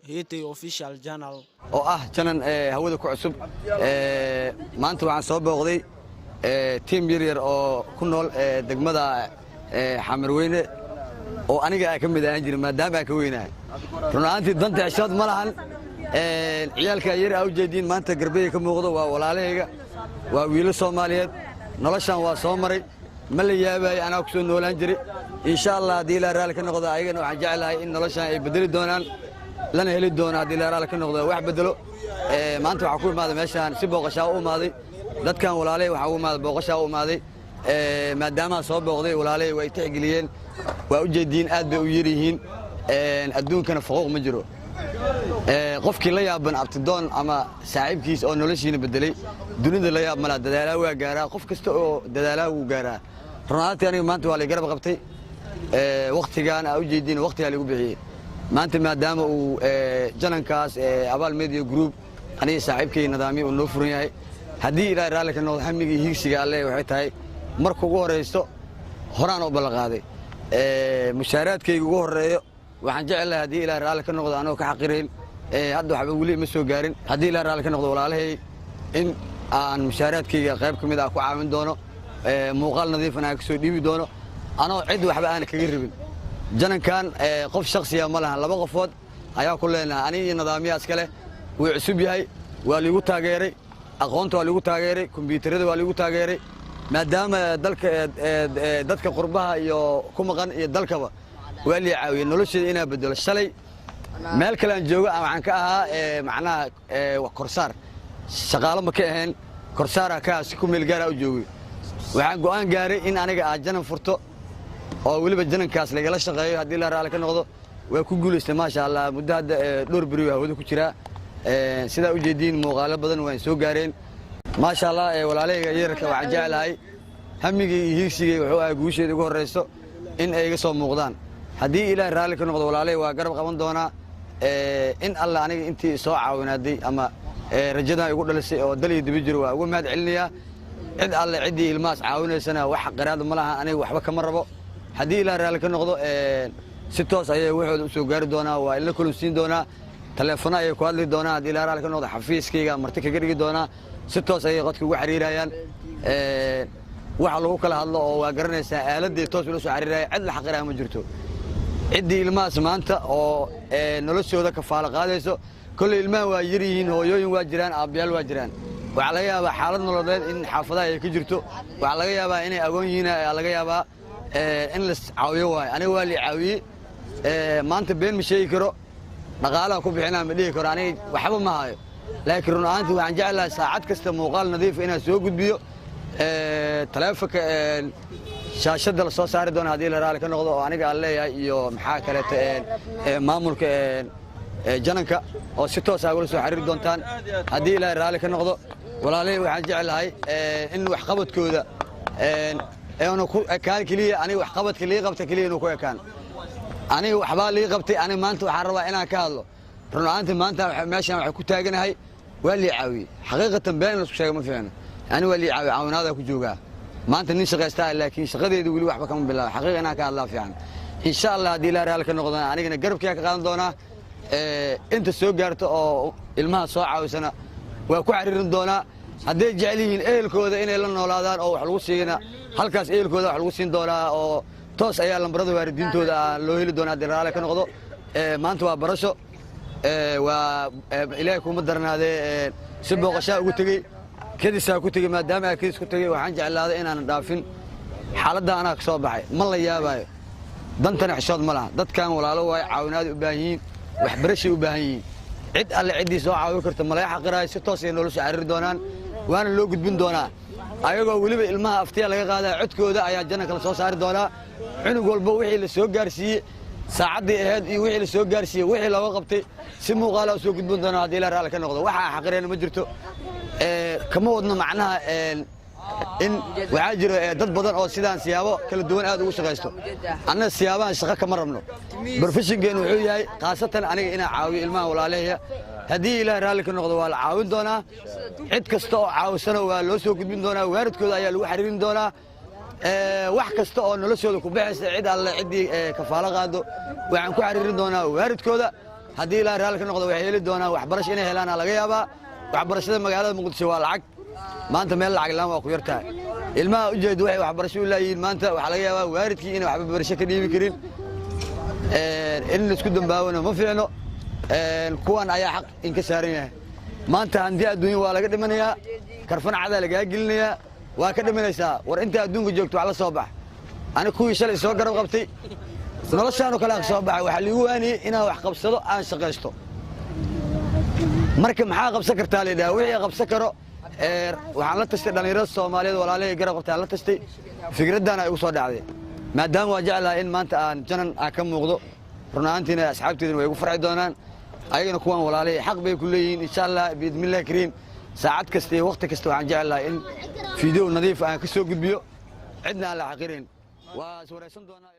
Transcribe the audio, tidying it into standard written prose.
Hiti official channel oo ah channel hawada ku cusub maanta waxaan soo booqday team yar oo ku nool degmada Xamarweyne oo aniga ay ka mid ahaan jiray maadaama ay ka weynahay runtii danta xishood ma lahan ciyaalka yar ay u jeedin maanta garbeey ka muuqdo waa walaalahayga waa wiil Soomaaliyeed noloshan waa soo maray ma la yaabay ana ku soo noolaan jiray insha Allah hadii la raali ka noqdo ayagana waxaan jecelahay in noloshan ay bedeli doonaan lana heli doona hadii la raali ka noqdo wax bedelo maanta waxa ku imaaday meeshan si booqasho u imaaday dadkan walaalay waxa u imaaday booqasho u imaaday maadaama soo booqday walaalay way tixgeliyeen waa u jeedin aad bay u yirihiin adduunkana fuquuq ma jiro qofkii la yaaban abtidoon ama saaxiibkiis oo noloshiina bedelay dunida la yaab mala dadaalaa waa gaaraa qof kasta oo dadaalaa uu gaaraa runtii aniga maanta waa la garab qabtay waqtigan u jeedin waqtiga lagu bixiyay maanta maadaama uu janankaas abaal media group aniga saaxiibkay nidaamiyo noo furan yahay hadii ilaa raali ka noqdo hamigii hiigsiga alle waxay tahay markuu ugu horeysto horaan oo balqaaday mushaaraadkayga ugu horeeyo waxaan jecelahay hadii ilaa raali ka noqdo anoo ka xaqireen hadda waxba wali ma soo gaarin hadii ilaa raali ka noqdo walaalahay in aan mushaaraadkayga qayb kamid ah ku caawin doono muuqaal nadiif ah ka soo dhiibi doono anoo cid waxba aan kaga ribin janankan qof shakhsiya ma lahan laba qofood ayaa ku leenahay aniga nidaamyaas kale wuu cusub yahay waa liigu taageeray aqoonta waa liigu taageeray kombiyuutarada waa liigu taageeray maadaama dadka qurbaha iyo ku maqan iyo dalkaba waa la caawiyay nolosheeda inaa bedelo shalay meel kale aan joogo waxaan ka ahaa macnaha korsaar shaqaale ma ka ahayn korsaara kaas ku meel gaar ah u joogay waxaan go'aan gaaray in aniga aan janan furto oo waliba janankaas lagala shaqeeyo hadii la raali ka noqdo way ku guuleystay ma sha Allah muddo hadda dhowr bari hawada ku jira sida u jeedin muuqaalo badan waan soo gaareen ma sha Allah walaalahayga yarka waxaan jecelahay hamigii hiigsigay wuxuu ahaa guusheeda ugu horeyso in ay iga soo muuqdaan hadii ilaahay raali ka noqdo walaalay waa garab qaban doona in Allah aniga intii soo caawinaaday ama rajada igu dhalisay oo dalay dibi jiro waa ugu mahad celinayaa cid alle cidii ilmaas caawinaysana wax qaraad ma laha aniga waxba kama rabo hadii ilaahay raali ka noqdo si toos ayay waxooda u soo gaari doonaa waa in la kulunsiin doonaa telefoon ay ku hadli doonaa hadii ilaahay raali ka noqdo xafiiskayga marti kaga dhigi doonaa si toos ayay qodka ugu xiriirayaan waxa lagu kala hadlo oo waa garanaysaa aaladii toos ula soo xiriiraya cid la xaqiraha ma jirto cidii ilmaas maanta oo noloshooda ka faala qaadayso kulli ilmaha waa yirihiin hooyooyin waa jiraan aabayaal waa jiraan waxa laga yaabaa xaalad nololeed in xaafadaha ay ka jirto waxa laga yaabaa inay agoon yihiin laga yaabaa in la caawiyo waay aniga waa la caawiyay maanta been ma sheegi karo dhaqaalaha ku bixinaa ma dhihi karo aniga waxba ma hayo laakiin run ahaantii waxaan jeclahay saacad kasta muuqaal nadiif inaan soo gudbiyo taleefanka shaashada la soo saari doona hadii la raali ka noqdo oo aniga aan leeyahay iyo maxaa kale maamulka jananka oo si toos ah uga soo xiriir doontaan hadii ilaahay raali ka noqdo walaalay waxaan jecelahay in wax qabadkooda aanu ku ekaan kaliya aniga wax qabadka liiga qabta kaliya inuu ku ekaan aniga waxba liiga qabtay aniga maanta waxaan rabaa inaan ka hadlo run ahaantii maanta meeshan waxa ku taaganahay waa la caawiyay xaqiiqatan been la isku sheego ma fiicno ani waa la caawiyay caawinaada ku joogaa maanta nin shaqeystaa laakiin shaqadeedu wali waxba kama bilaabo xaqiiq inaan ka hadlaa fiican insha Allah hadii la raali ka noqdo anigana garabkiga ka qaadan doonaa inta soo gaarto oo ilmaha soo caawisana waa ku xiriirin doonaa hadday jecel yihiin ehelkooda inay la noolaadaan oo wax lagu siina halkaas ehelkooda wax lagu siin doonaa oo toos ayaa lambarada waalidiintooda loo heli doonaa hadii raali ka noqdo maanta waa barasho waa ilaahay kuma darnaadee si booqasho ugu tagay كديس كتجي ما دام كديس كتجي وحنج على هذا إن أنا دافن حالة أنا كسب بحي ما الله ياباي دنتنا حشاد ملا دت كان ولا لو عاونات وباهين وحبرش وباهين عد على عدي سواء عاوكرت ملاح قراي ستوسين ولا شعر دونان وأنا لو قد بن دونا أيوة ولي الماء أفتيا لقى هذا عد كودا أيا جنك الصوص عرض دونا عنو قلبه وحي للسوق جارسي ساعدي هاد وحي للسوق جارسي وحي لو وقفتي سمو قالوا سوق قد بن دونا هذه لا رالك نقطة وحى حقرين مجرته كما ودنا معناها إن وعاجر ضد بدن أو سيدان سيابه كل الدول هذا وش غيستو أنا السيابان شقة كمرة منه برفشين جين وحوي خاصة أنا عاوي الماء ولا عليه هدي إلى رالك النقطة ولا عاود دونا عد كستو عاو سنة ولا سوق من دونا وارد كذا يا الوحرين دونا wax kasta oo noloshooda ku bixisay cid alle cidii kafaalo qaado waxaan ku xiriirin doonaa waaridkooda haddii ilaahay raalli ka noqdo waxay heli doonaan waxbarasho inay helaana laga yaabaa waxbarashada magaalada muqdisho waa lacag maanta meel lacag laan waa ku yartahay ilmaha ujeed waxay waxbarasho u leeyihiin maanta waxaa laga yaabaa waalidkii inay waxbarasho ka dhiibi karin in la isku dambaabano ma fiicno kuwan ayaa xaq in ka saaran yahay maanta hantii adduunya waa laga dhimanayaa karfan cadaa lagaa gelinayaa waa ka dhimanaysaa war inta adduunka joogto wax la soo bax ani kuwii shalay soo garab qabtay noloshaanoo kale soo baxay waxaa liigu waaniyey inaan wax qabsado aan shaqaysto marka maxaa qabsan kartaa laydhaha wixii qabsan karo waxaan la tashtay dhallinyarada soomaaliyeed walaalahay garab qabtay aan la tashtay fikraddaana ay ugu soo dhacday maadaama waa jeclahay in maanta aan janan aan ka muuqdo run ahaantiina asxaabteedina way igu farxi doonaan ayagana kuwan walaalahay xaq bay ku leeyihiin insha allah biidmillahi kariim saacad kasta iyo wakhti kasta waxaan jeclahay in fiideo nadiif aan ka soo gudbiyo cidna aan la xaqirayn waa is waraysan doonaa